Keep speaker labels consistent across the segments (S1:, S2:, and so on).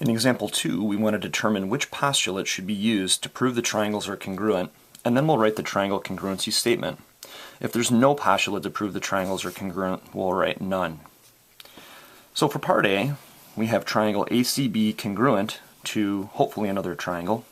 S1: In example 2, we want to determine which postulate should be used to prove the triangles are congruent, and then we'll write the triangle congruency statement. If there's no postulate to prove the triangles are congruent, we'll write none. So for part A, we have triangle ACB congruent to hopefully another triangle.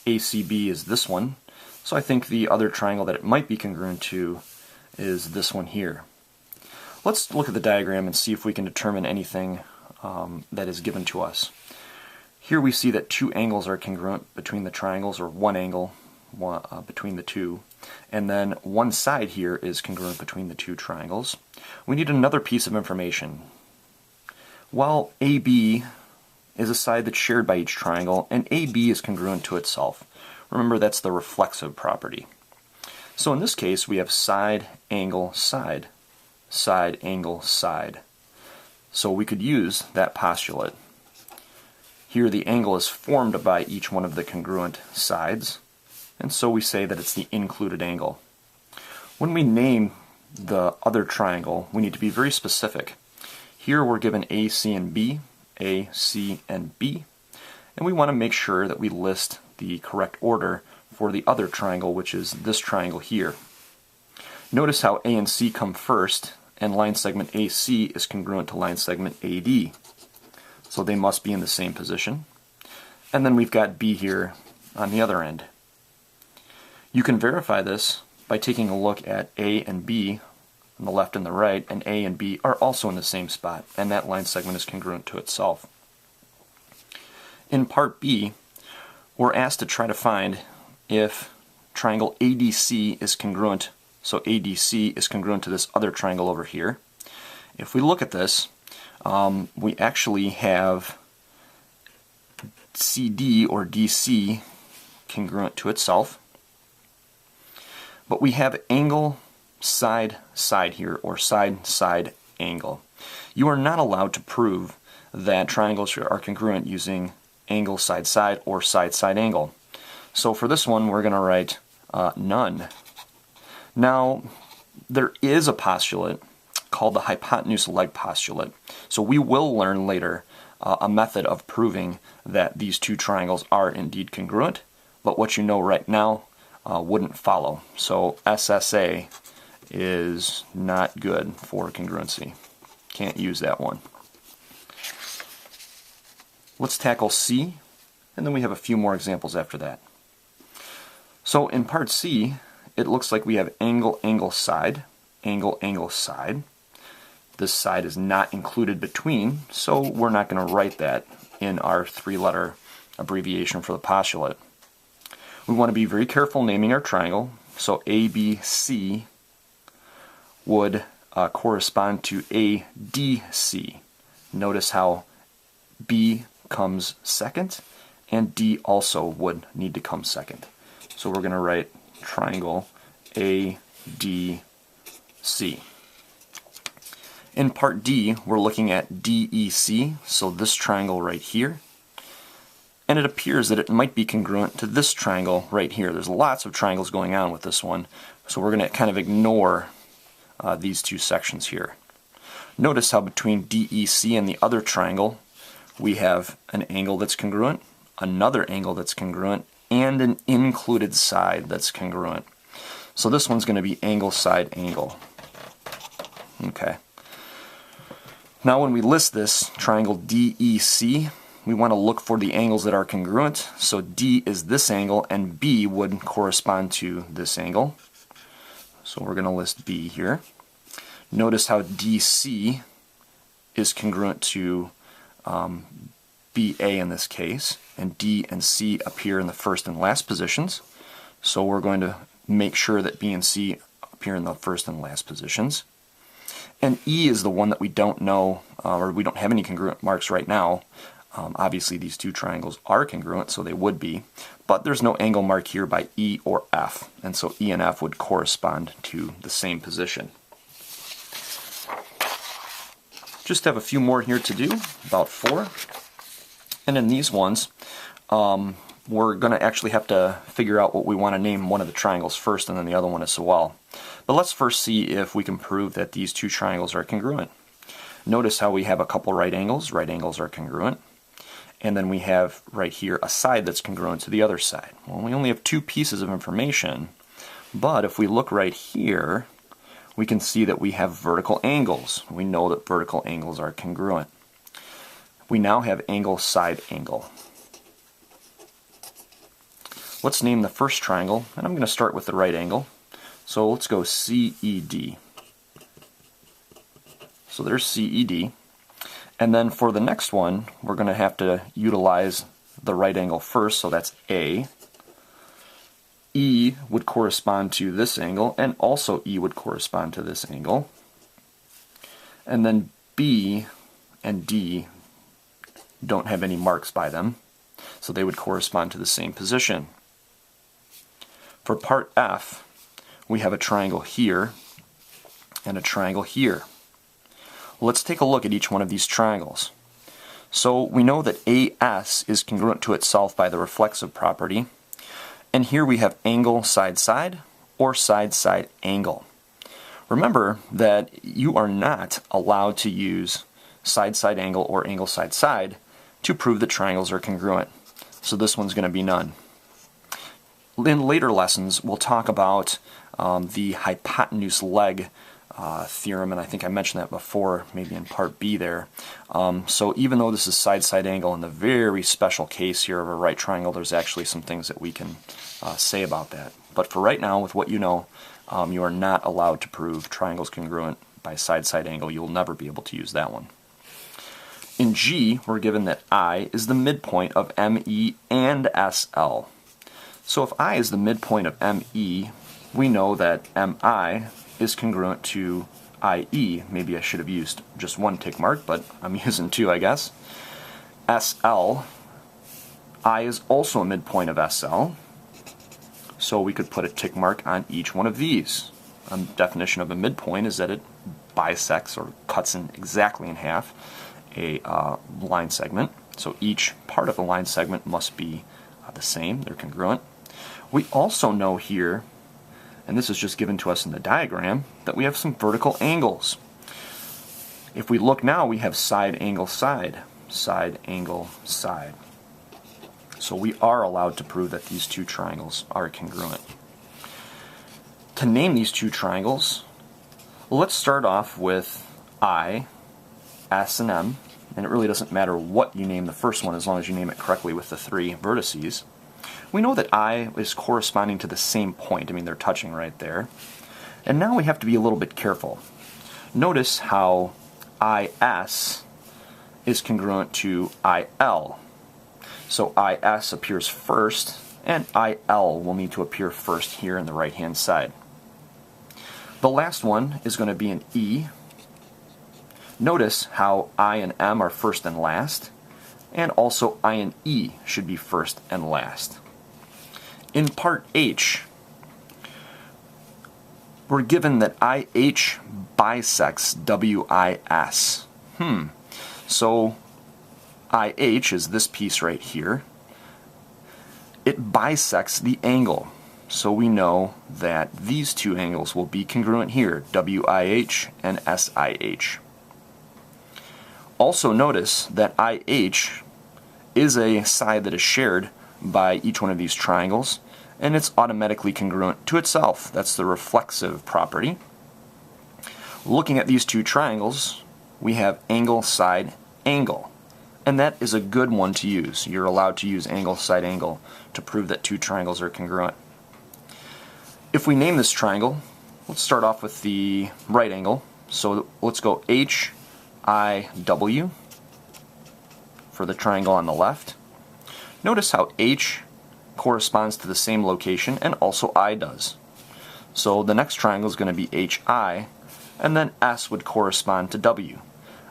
S1: ACB is this one, so I think the other triangle that it might be congruent to is this one here. Let's look at the diagram and see if we can determine anything that is given to us. Here we see that two angles are congruent between the triangles, or one angle between the two, and then one side here is congruent between the two triangles. We need another piece of information. Well, AB is a side that's shared by each triangle, and AB is congruent to itself. Remember, that's the reflexive property. So in this case, we have side, angle, side, side, angle, side. So we could use that postulate. Here the angle is formed by each one of the congruent sides, and so we say that it's the included angle. When we name the other triangle, we need to be very specific. Here we're given A, C, and B, A, C, and B, and we want to make sure that we list the correct order for the other triangle, which is this triangle here. Notice how A and C come first, and line segment AC is congruent to line segment AD. So they must be in the same position. And then we've got B here on the other end. You can verify this by taking a look at A and B on the left and the right, and A and B are also in the same spot, and that line segment is congruent to itself. In part B, we're asked to try to find if triangle ADC is congruent, so ADC is congruent to this other triangle over here. If we look at this, we actually have CD or DC congruent to itself, but we have angle side side here, or side side angle. You are not allowed to prove that triangles are congruent using angle side side or side side angle. So for this one we're going to write none. Now there is a postulate called the hypotenuse leg postulate. So we will learn later a method of proving that these two triangles are indeed congruent, but what you know right now wouldn't follow. So SSA is not good for congruency. Can't use that one. Let's tackle C, and then we have a few more examples after that. So in part C, it looks like we have angle, angle, side, angle, angle, side. This side is not included between, so we're not going to write that in our three-letter abbreviation for the postulate. We want to be very careful naming our triangle, so ABC would correspond to ADC. Notice how B comes second, and D also would need to come second. So we're going to write triangle ADC. In part D, we're looking at DEC, so this triangle right here. And it appears that it might be congruent to this triangle right here. There's lots of triangles going on with this one, so we're going to kind of ignore these two sections here. Notice how between DEC and the other triangle, we have an angle that's congruent, another angle that's congruent, and an included side that's congruent. So this one's going to be angle side angle. Okay. Now when we list this triangle DEC, we want to look for the angles that are congruent. So D is this angle, and B would correspond to this angle. So we're going to list B here. Notice how DC is congruent to BA in this case, and D and C appear in the first and last positions. So we're going to make sure that B and C appear in the first and last positions. And E is the one that we don't know, or we don't have any congruent marks right now. Obviously these two triangles are congruent, so they would be, but there's no angle mark here by E or F, and so E and F would correspond to the same position. Just have a few more here to do, about 4. And in these ones, we're going to actually have to figure out what we want to name one of the triangles first and then the other one as well. But let's first see if we can prove that these two triangles are congruent. Notice how we have a couple right angles. Right angles are congruent. and then we have right here a side that's congruent to the other side. Well, we only have two pieces of information, but if we look right here, we can see that we have vertical angles. We know that vertical angles are congruent. We now have angle, side, angle. Let's name the first triangle, and I'm going to start with the right angle. So let's go CED. So there's CED. And then for the next one, we're going to have to utilize the right angle first, so that's A. E would correspond to this angle, and also E would correspond to this angle. And then B and D don't have any marks by them, so they would correspond to the same position. For part F, we have a triangle here and a triangle here. Let's take a look at each one of these triangles. So we know that AS is congruent to itself by the reflexive property, and here we have angle side side or side side angle. Remember that you are not allowed to use side side angle or angle side side to prove that triangles are congruent. So this one's going to be none. In later lessons, we'll talk about the hypotenuse leg theorem, and I think I mentioned that before, maybe in part B there. So even though this is side-side angle in the very special case here of a right triangle, there's actually some things that we can say about that. But for right now, with what you know, you are not allowed to prove triangles congruent by side-side angle. You'll never be able to use that one. In G, we're given that I is the midpoint of ME and SL. So if I is the midpoint of ME, we know that MI is congruent to IE. Maybe I should have used just one tick mark, but I'm using two, I guess. SL, I is also a midpoint of SL, so we could put a tick mark on each one of these. A definition of a midpoint is that it bisects or cuts exactly in half a line segment. So each part of the line segment must be the same, they're congruent. We also know here, and this is just given to us in the diagram, that we have some vertical angles. If we look now, we have side angle side, side angle side. So we are allowed to prove that these two triangles are congruent. To name these two triangles, let's start off with I, S, and M, and it really doesn't matter what you name the first one as long as you name it correctly with the three vertices. We know that I is corresponding to the same point. I mean, they're touching right there. And now we have to be a little bit careful. Notice how IS is congruent to IL. So IS appears first, and IL will need to appear first here in the right-hand side. The last one is going to be an E. Notice how I and M are first and last, and also I and E should be first and last. In part H, we're given that IH bisects WIS. So IH is this piece right here. It bisects the angle. So we know that these two angles will be congruent here, WIH and SIH. Also notice that IH is a side that is shared by each one of these triangles, and it's automatically congruent to itself. That's the reflexive property. Looking at these two triangles, we have angle, side, angle, and that is a good one to use. You're allowed to use angle, side, angle to prove that two triangles are congruent. If we name this triangle, let's start off with the right angle. So let's go HIW for the triangle on the left. Notice how H corresponds to the same location, and also I does. So the next triangle is going to be HI, and then S would correspond to W.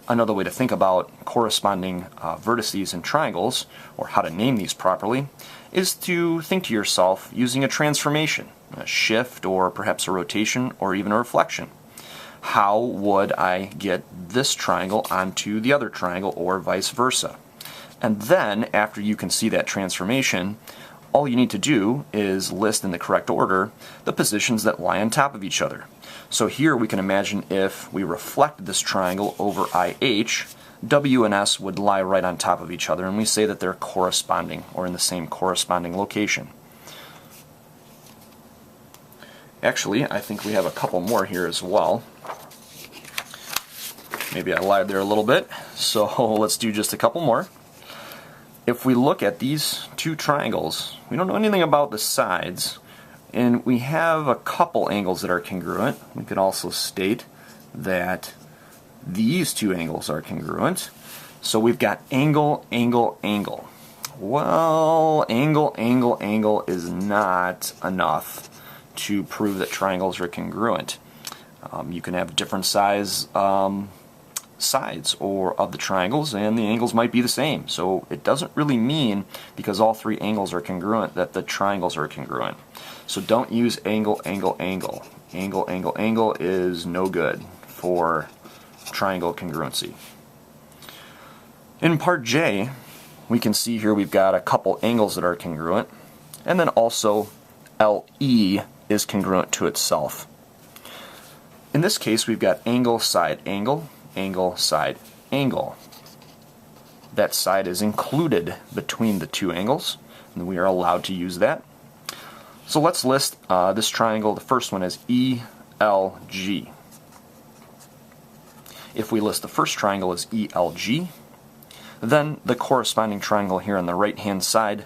S1: Another way to think about corresponding vertices in triangles, or how to name these properly, is to think to yourself using a transformation, a shift, or perhaps a rotation, or even a reflection. How would I get this triangle onto the other triangle, or vice versa? And then, after you can see that transformation, all you need to do is list in the correct order the positions that lie on top of each other. So here we can imagine if we reflect this triangle over IH, W and S would lie right on top of each other, and we say that they're corresponding, or in the same corresponding location. Actually, I think we have a couple more here as well. Maybe I lied there a little bit, so let's do just a couple more. If we look at these two triangles, we don't know anything about the sides, and we have a couple angles that are congruent. We could also state that these two angles are congruent. So we've got angle, angle, angle. Well, angle, angle, angle is not enough to prove that triangles are congruent. You can have different sides or of the triangles, and the angles might be the same. So it doesn't really mean because all three angles are congruent that the triangles are congruent. So don't use angle, angle, angle. Angle, angle, angle is no good for triangle congruency. In part J, we can see here we've got a couple angles that are congruent, and then also LE is congruent to itself. In this case, we've got angle, side, angle, angle, side, angle. That side is included between the two angles, and we are allowed to use that. So let's list this triangle. The first one is ELG. If we list the first triangle as ELG, then the corresponding triangle here on the right-hand side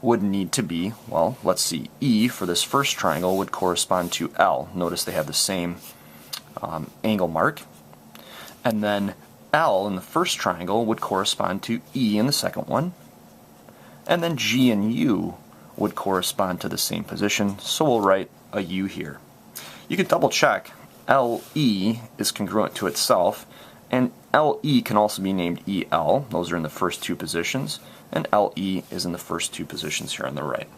S1: would need to be, well, let's see, E for this first triangle would correspond to L. Notice they have the same angle mark. And then L in the first triangle would correspond to E in the second one. And then G and U would correspond to the same position, so we'll write a U here. You can double check. LE is congruent to itself, and LE can also be named EL. Those are in the first two positions, and LE is in the first two positions here on the right.